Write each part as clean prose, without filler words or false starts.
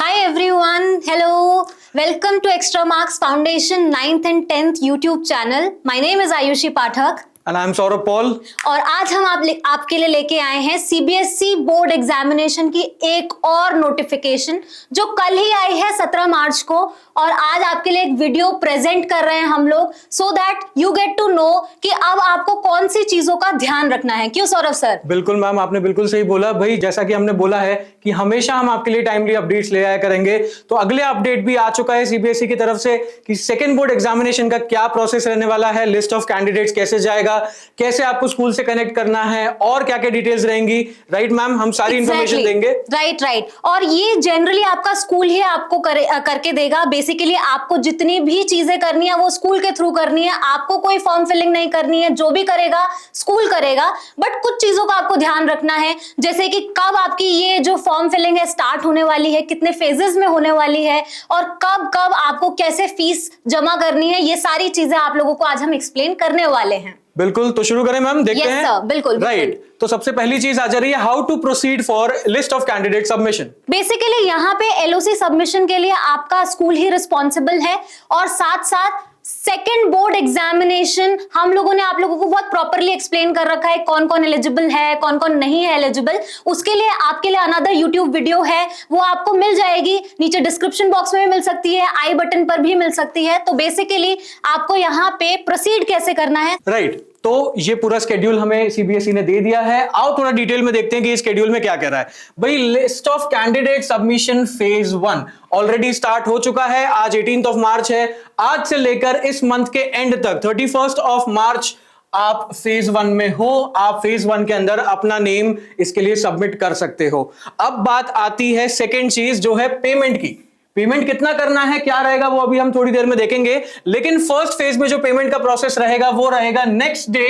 Hi everyone, hello, welcome to Extra Marks Foundation 9th and 10th YouTube channel. My name is Ayushi Pathak. And I'm Saurabh Paul. और आज हम आपके लिए लेके आए हैं सीबीएसई बोर्ड एग्जामिनेशन की एक और नोटिफिकेशन जो कल ही आई है 17 मार्च को, और आज आपके लिए एक वीडियो प्रेजेंट कर रहे हैं हम लोग so that you get to know कि अब आपको कौन सी चीजों का ध्यान रखना है। क्यों सौरभ सर? बिल्कुल मैम, आपने बिल्कुल सही बोला भाई। जैसा कि हमने बोला है कि हमेशा हम आपके लिए टाइमली अपडेट्स ले आया करेंगे, तो अगले अपडेट भी आ चुका है सीबीएसई की तरफ से कि सेकंड बोर्ड एग्जामिनेशन का क्या प्रोसेस रहने वाला है, लिस्ट ऑफ कैंडिडेट्स कैसे जाएगा, कैसे आपको स्कूल से कनेक्ट करना है और क्या क्या डिटेल्स रहेंगी। राइट मैम, हम सारी इंफॉर्मेशन देंगे। राइट। और ये जनरली आपका स्कूल ही आपको करके देगा। बेसिकली आपको जितनी भी चीजें करनी है वो स्कूल के थ्रू करनी है, आपको कोई फॉर्म फिलिंग नहीं करनी है, जो भी करेगा स्कूल करेगा। बट कुछ चीजों का आपको ध्यान रखना है, जैसे कि कब आपकी ये जो फॉर्म फिलिंग है स्टार्ट होने वाली है, कितने फेजेस में होने वाली है, और कब कब आपको कैसे फीस जमा करनी है, ये सारी चीजें आप लोगों को आज हम एक्सप्लेन करने वाले हैं। बिल्कुल, तो शुरू करें मैम, देखते हैं। सर, बिल्कुल। राइट, तो सबसे पहली चीज आ जा रही है how to proceed for list of candidate submission. Basically यहाँ पे एलओसी सबमिशन के लिए आपका स्कूल ही रिस्पॉन्सिबल है, और साथ साथ सेकेंड बोर्ड एग्जामिनेशन हम लोगों ने आप लोगों को बहुत प्रॉपरली एक्सप्लेन कर रखा है, कौन कौन एलिजिबल है, कौन कौन नहीं है एलिजिबल। उसके लिए आपके लिए अनदर यूट्यूब वीडियो है, वो आपको मिल जाएगी, नीचे डिस्क्रिप्शन बॉक्स में भी मिल सकती है, आई बटन पर भी मिल सकती है। तो बेसिकली आपको यहाँ पे प्रोसीड कैसे करना है। राइट, तो ये पूरा स्केड्यूल हमें सीबीएसई ने दे दिया है। आओ थोड़ा डिटेल में देखते हैं कि इस स्केड्यूल में क्या कह रहा है। भाई, list of candidate submission phase 1 already start हो चुका है। आज 18th ऑफ मार्च है। आज से लेकर इस मंथ के एंड तक 31st ऑफ मार्च आप फेज 1 में हो। आप फेज 1 के अंदर अपना नेम इसके लिए सबमिट कर सकते हो। अब बात आती है सेकेंड चीज, जो है पेमेंट की। पेमेंट कितना करना है, क्या रहेगा, वो अभी हम थोड़ी देर में देखेंगे। लेकिन फर्स्ट फेज में जो पेमेंट का प्रोसेस रहेगा वो रहेगा next day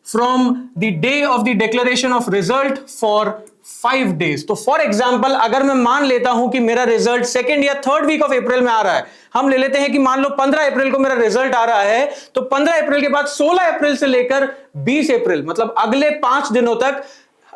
from the day of the declaration of result for 5 days. तो फॉर एग्जांपल, अगर मैं मान लेता हूं कि मेरा रिजल्ट सेकेंड या थर्ड वीक ऑफ अप्रैल में आ रहा है, हम ले लेते हैं कि मान लो 15 अप्रैल को मेरा रिजल्ट आ रहा है, तो 15 अप्रैल के बाद 16 अप्रैल से लेकर 20 अप्रैल, मतलब अगले 5 दिनों तक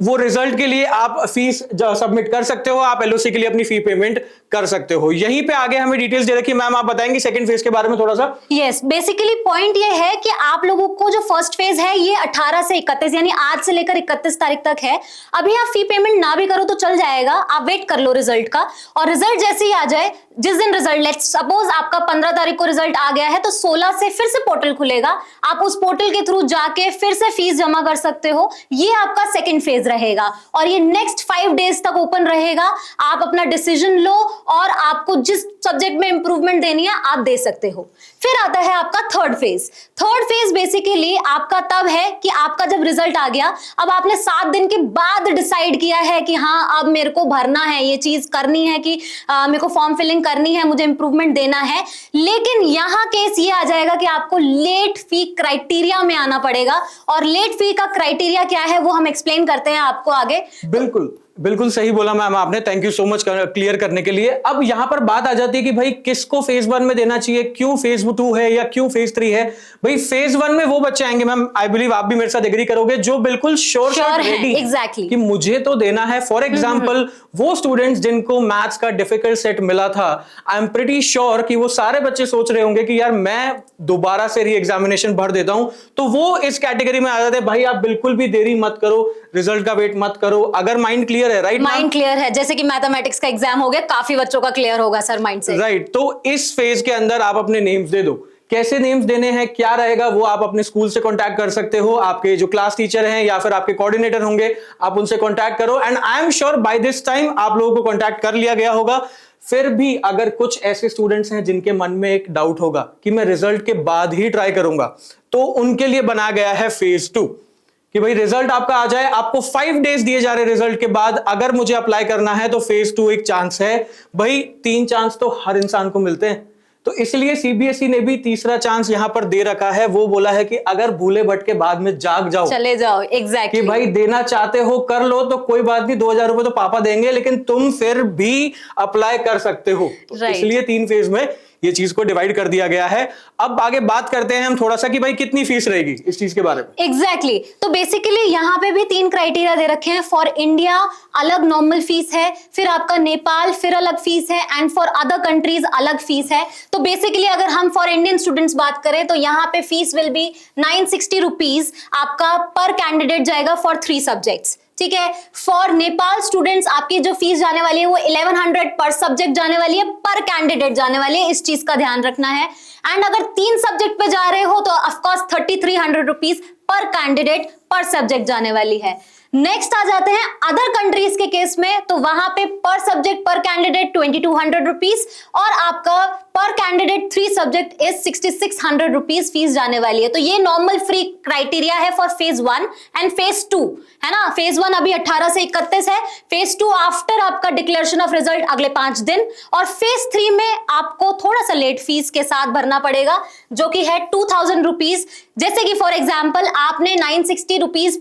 वो रिजल्ट के लिए आप फीस सबमिट कर सकते हो, आप एलओसी के लिए अपनी फी पेमेंट कर सकते हो। यहीं पे आगे हमें डिटेल्स दे रखी है। मैम, आप बताएंगे सेकंड फेज के बारे में थोड़ा सा? यस, बेसिकली पॉइंट ये है कि आप लोगों को जो फर्स्ट फेज है ये 18 से 31 यानी आज से लेकर 31 तारीख तक है। अभी आप फी पेमेंट ना भी करो तो चल जाएगा, आप वेट कर लो रिजल्ट का, और रिजल्ट जैसे ही आ जाए, जिस दिन रिजल्ट, लेट्स सपोज आपका 15 तारीख को रिजल्ट आ गया है, तो 16 से फिर से पोर्टल खुलेगा, आप उस पोर्टल के थ्रू जाके फिर से फीस जमा कर सकते हो। ये आपका सेकंड फेज रहेगा, और ये नेक्स्ट 5 डेज तक ओपन रहेगा। आप अपना डिसीजन लो और आपको जिस सब्जेक्ट में इंप्रूवमेंट देनी है आप दे सकते हो। फिर आता है आपका third phase. Third phase basically आपका तब है कि आपका जब रिजल्ट आ गया, अब आपने 7 दिन के बाद डिसाइड किया है कि हाँ अब मेरे को भरना है, ये चीज करनी है कि मेरे को फॉर्म फिलिंग करनी है, मुझे इंप्रूवमेंट देना है। लेकिन यहां केस ये आ जाएगा कि आपको लेट फी क्राइटेरिया में आना पड़ेगा, और लेट फी का क्राइटेरिया क्या है वो हम एक्सप्लेन करते हैं आपको आगे। बिल्कुल सही बोला मैम आपने, thank you so much clear करने के लिए। अब यहां पर बात आ जाती है कि भाई किसको फेज 1 में देना चाहिए, क्यों फेज 2 है या क्यों फेज 3 है। भाई फेज 1 में वो बच्चे आएंगे, मैम आई बिलीव आप भी मेरे साथ एग्री करोगे, जो बिल्कुल श्योर रेडी एग्जैक्टली कि मुझे तो देना है। फॉर एग्जांपल, वो स्टूडेंट्स जिनको मैथ्स का डिफिकल्ट सेट मिला था, आई एम प्रीटी श्योर कि वो सारे बच्चे सोच रहे होंगे कि यार मैं दोबारा से री एग्जामिनेशन भर देता हूं, तो वो इस कैटेगरी में आ जाते हैं। भाई आप बिल्कुल भी देरी मत करो, रिजल्ट का वेट मत करो, अगर माइंड क्लियर है। राइट, माइंड क्लियर है, जैसे कि मैथमेटिक्स का एग्जाम हो गया, काफी बच्चों का क्लियर होगा सर माइंड से। राइट, तो इस फेज के अंदर आप अपने नेम्स दे दो। कैसे नेम्स देने हैं, क्या रहेगा, वो आप अपने स्कूल से कांटेक्ट कर सकते हो। आपके जो क्लास टीचर हैं या फिर आपके कोऑर्डिनेटर होंगे, आप उनसे कांटेक्ट करो, and I am sure by this time आप लोगों को कांटेक्ट कर लिया गया होगा। फिर भी अगर कुछ ऐसे स्टूडेंट्स हैं जिनके मन में एक डाउट होगा कि मैं रिजल्ट के बाद ही ट्राई करूंगा, तो उनके लिए बना गया है फेज 2 कि भाई रिजल्ट आपका आ जाए, आपको 5 डेज दिए जा रहे रिजल्ट के बाद, अगर मुझे अप्लाई करना है तो फेज 2 एक चांस है। भाई 3 चांस तो हर इंसान को मिलते हैं, तो इसलिए सीबीएसई ने भी तीसरा चांस यहां पर दे रखा है। वो बोला है कि अगर भूले भटके बाद में जाग जाओ, चले जाओ, एग्जैक्टली कि भाई देना चाहते हो कर लो, तो कोई बात नहीं, 2000 रुपए तो पापा देंगे, लेकिन तुम फिर भी अप्लाई कर सकते हो। तो इसलिए 3 फेज में ये चीज को डिवाइड कर दिया गया है। अब आगे बात करते हैं हम थोड़ा सा कि भाई कितनी फीस रहेगी इस चीज के बारे में। एग्जैक्टली तो बेसिकली यहाँ पे भी 3 क्राइटेरिया दे रखे हैं। फॉर इंडिया अलग नॉर्मल फीस है, फिर आपका नेपाल फिर अलग फीस है, एंड फॉर अदर कंट्रीज अलग फीस है। तो बेसिकली अगर हम फॉर इंडियन स्टूडेंट्स बात करें तो यहाँ पे फीस विल बी 960 रुपीज आपका पर कैंडिडेट जाएगा फॉर 3 सब्जेक्ट्स। ठीक है, फॉर नेपाल स्टूडेंट्स आपकी जो फीस जाने वाली है वो 1100 पर सब्जेक्ट जाने वाली है, पर कैंडिडेट जाने वाली है, इस चीज का ध्यान रखना है। एंड अगर 3 सब्जेक्ट पे जा रहे हो तो ऑफकोर्स 3300 रुपीज पर कैंडिडेट पर सब्जेक्ट जाने वाली है। नेक्स्ट आ जाते हैं अदर कंट्रीज के केस में, तो वहां पे पर सब्जेक्ट पर कैंडिडेट 2200 रुपीज और आपका पर candidate 3 subject is 6600 rupees fees जाने वाली है। तो ये नॉर्मल फ्री क्राइटेरिया है फॉर फेज 1 एंड फेज 2, है ना। फेज 1 अभी 18 से 31 है, फेज 2 आफ्टर आपका डिक्लेरेशन ऑफ रिजल्ट अगले 5 दिन, और फेज 3 में आपको थोड़ा सा लेट फीस के साथ भरना पड़ेगा जो कि है 2000 रुपीज। जैसे कि फॉर एग्जाम्पल आपने 960 रुपीज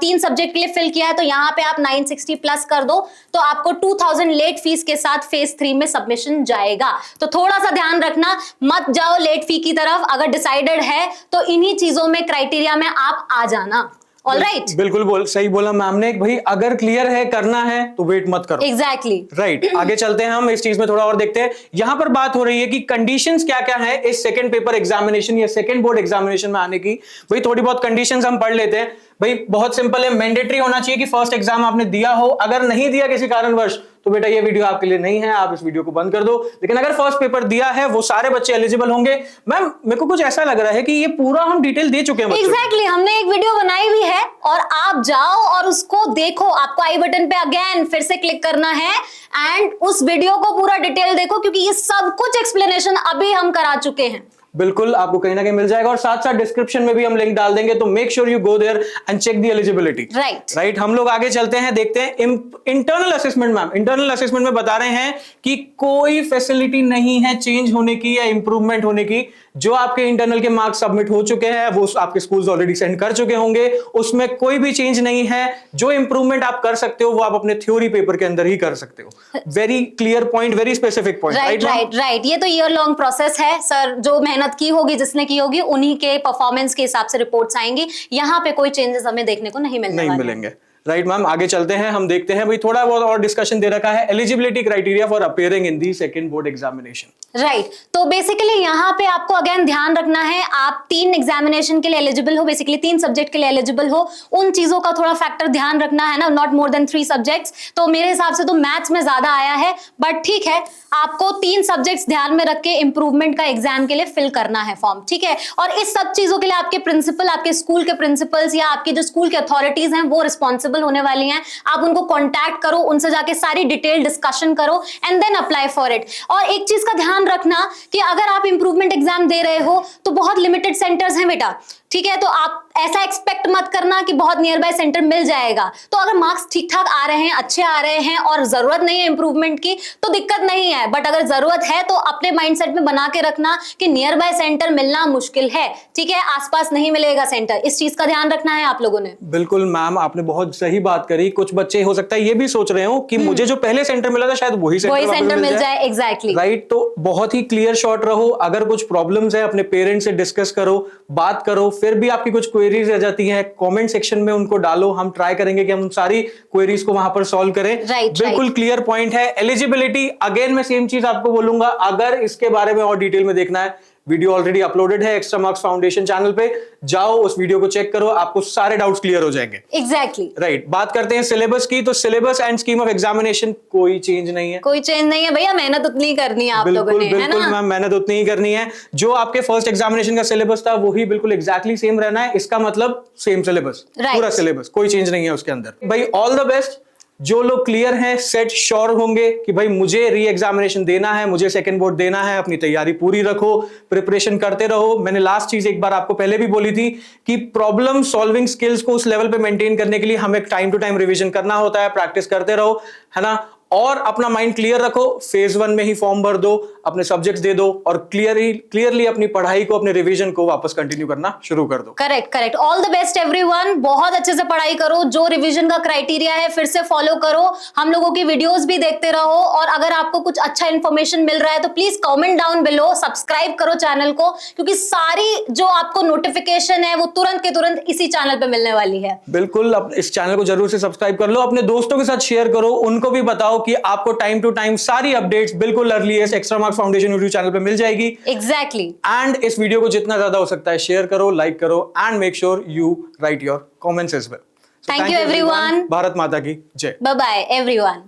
3 सब्जेक्ट के लिए फिल किया है, तो यहाँ पे आप 960 प्लस कर दो तो आपको 2000 लेट फीस के साथ फेज 3 में सबमिशन जाएगा। तो थोड़ा सा ध्यान रखना, मत जाओ लेट फी की तरफ। अगर डिसाइडेड है तो इन्हीं चीजों में क्राइटेरिया में आप आ जाना। ऑल राइट, बिल्कुल सही बोला मैम ने, भाई अगर क्लियर है करना है तो वेट मत करो। एग्जैक्टली राइट, आगे चलते हैं हम इस चीज में थोड़ा और देखते हैं। यहां पर बात हो रही है कि कंडीशंस क्या क्या है इस सेकंड पेपर एग्जामिनेशन या सेकंड बोर्ड एग्जामिनेशन में आने की। भाई थोड़ी बहुत कंडीशंस हम पढ़ लेते हैं। भाई बहुत सिंपल है, मैंडेटरी होना चाहिए कि फर्स्ट एग्जाम आपने दिया हो। अगर नहीं दिया किसी कारणवश तो बेटा ये वीडियो आपके लिए नहीं है, आप इस वीडियो को बंद कर दो। लेकिन अगर फर्स्ट पेपर दिया है वो सारे बच्चे एलिजिबल होंगे। मैम मेरे को कुछ ऐसा लग रहा है कि ये पूरा हम डिटेल दे चुके हैं। एग्जैक्टली हमने एक वीडियो बनाई हुई है और आप जाओ और उसको देखो। आपको आई बटन पे अगेन फिर से क्लिक करना है एंड उस वीडियो को पूरा डिटेल देखो, क्योंकि ये सब कुछ एक्सप्लेनेशन अभी हम करा चुके हैं। बिल्कुल आपको कहीं ना कहीं मिल जाएगा, और साथ साथ डिस्क्रिप्शन में भी हम लिंक डाल देंगे, तो make sure you go there and check the eligibility. Right, हम लोग आगे चलते हैं, देखते हैं internal assessment. Ma'am internal assessment में बता रहे हैं कि कोई फैसिलिटी नहीं है चेंज होने की या इंप्रूवमेंट होने की। जो आपके इंटरनल के मार्क्स सबमिट हो चुके हैं वो आपके स्कूल्स ऑलरेडी सेंड कर चुके होंगे, उसमें कोई भी चेंज नहीं है। जो इंप्रूवमेंट आप कर सकते हो वो आप अपने थ्योरी पेपर के अंदर ही कर सकते हो। Very clear point, very specific point. Right, ये तो ईयर लॉन्ग प्रोसेस है सर। जो मेहनत की होगी, जिसने की होगी, उन्हीं के परफॉर्मेंस के हिसाब से रिपोर्ट्स आएंगी। यहाँ पे कोई चेंजेस हमें देखने को नहीं मिलेंगे। राइट मैम, आगे चलते हैं, हम देखते हैं। भाई थोड़ा बहुत और डिस्कशन दे रखा है, eligibility criteria for appearing in the second board examination. Right, तो बेसिकली यहाँ पे आपको अगेन ध्यान रखना है, आप 3 एग्जामिनेशन के लिए एलिजिबल हो, बेसिकली 3 सब्जेक्ट के लिए एलिजिबल हो। उन चीजों का थोड़ा फैक्टर ध्यान रखना है ना, नॉट मोर देन 3 सब्जेक्ट्स। तो मेरे हिसाब से तो मैथ्स में ज्यादा आया है, बट ठीक है, आपको 3 सब्जेक्ट्स ध्यान में रख के इंप्रूवमेंट का एग्जाम के लिए फिल करना है फॉर्म। ठीक है, और इस सब चीजों के लिए आपके प्रिंसिपल, आपके स्कूल के प्रिंसिपल्स या आपकी जो स्कूल के अथॉरिटीज हैं वो रिस्पॉन्सिबल होने वाली हैं। आप उनको कॉन्टैक्ट करो, उनसे जाके सारी डिटेल डिस्कशन करो and then apply for it. और एक चीज का ध्यान रखना कि अगर आप इंप्रूवमेंट एग्जाम दे रहे हो तो बहुत लिमिटेड सेंटर्स हैं बेटा। ठीक है, तो आप ऐसा एक्सपेक्ट मत करना कि बहुत नियर बाय सेंटर मिल जाएगा। तो अगर मार्क्स ठीक ठाक आ रहे हैं, अच्छे आ रहे हैं और जरूरत नहीं है इंप्रूवमेंट की तो दिक्कत नहीं है, बट अगर जरूरत है तो अपने माइंडसेट में बना के रखना कि नियर बाय सेंटर मिलना मुश्किल है। ठीक है, आसपास नहीं मिलेगा सेंटर, इस चीज का ध्यान रखना है आप लोगों ने। बिल्कुल मैम, आपने बहुत सही बात करी। कुछ बच्चे हो सकता है ये भी सोच रहे हो कि मुझे जो पहले सेंटर मिला था शायद वही सेंटर मिल जाए। एग्जैक्टली राइट, तो बहुत ही क्लियर शॉट रहो। अगर कुछ प्रॉब्लम्स है अपने पेरेंट्स से डिस्कस करो, बात करो। फिर भी आपकी कुछ क्वेरीज रह जाती है, कमेंट सेक्शन में उनको डालो। हम ट्राई करेंगे कि हम उन सारी क्वेरीज को वहां पर सॉल्व करें। बिल्कुल क्लियर पॉइंट है। एलिजिबिलिटी अगेन मैं सेम चीज आपको बोलूंगा, अगर इसके बारे में और डिटेल में देखना है, वीडियो ऑलरेडी अपलोडेड है एक्स्ट्रा मार्क्स फाउंडेशन चैनल पे, जाओ उस वीडियो को चेक करो, आपको सारे डाउट्स क्लियर हो जाएंगे। एग्जैक्टली राइट, बात करते हैं सिलेबस की। तो syllabus and scheme of examination कोई चेंज नहीं है, कोई चेंज नहीं है भैया, मेहनत उतनी ही करनी है आप लोगों ने, है ना? बिल्कुल मैम, मेहनत उतनी ही करनी है। जो आपके फर्स्ट एग्जामिनेशन का सिलेबस था वही बिल्कुल एग्जैक्टली सेम रहना है। इसका मतलब सेम सिलेबस, पूरा सिलेबस, कोई चेंज नहीं है उसके अंदर। भाई ऑल द बेस्ट। जो लोग क्लियर हैं, सेट श्योर होंगे कि भाई मुझे री एग्जामिनेशन देना है, मुझे सेकंड बोर्ड देना है, अपनी तैयारी पूरी रखो, प्रिपरेशन करते रहो। मैंने लास्ट चीज एक बार आपको पहले भी बोली थी कि प्रॉब्लम सॉल्विंग स्किल्स को उस लेवल पे मेंटेन करने के लिए हमें टाइम टू टाइम रिवीजन करना होता है, प्रैक्टिस करते रहो, है ना। और अपना माइंड क्लियर रखो, फेज 1 में ही फॉर्म भर दो, अपने सब्जेक्ट्स दे दो और क्लियरली अपनी पढ़ाई को, अपने रिवीजन को वापस कंटिन्यू करना शुरू कर दो। Correct. All the best everyone, बहुत अच्छे से पढ़ाई करो, जो रिवीजन का क्राइटेरिया है फिर से फॉलो करो, हम लोगों की वीडियोस भी देखते रहो, और अगर आपको कुछ अच्छा इंफॉर्मेशन मिल रहा है तो please comment down below, subscribe करो चैनल को, क्योंकि सारी जो आपको नोटिफिकेशन है वो तुरंत के तुरंत इसी चैनल पे मिलने वाली है। बिल्कुल, अब इस चैनल को जरूर से सब्सक्राइब कर लो, अपने दोस्तों के साथ शेयर करो, उनको भी बताओ कि आपको टाइम टू टाइम सारी अपडेट्स बिल्कुल earliest extra marks foundation YouTube channel पे मिल जाएगी। एग्जैक्टली। एंड इस वीडियो को जितना ज्यादा हो सकता है शेयर करो, लाइक करो and make sure you write your comments as well. Thank you everyone. Bharat Mata की जय। Bye bye everyone.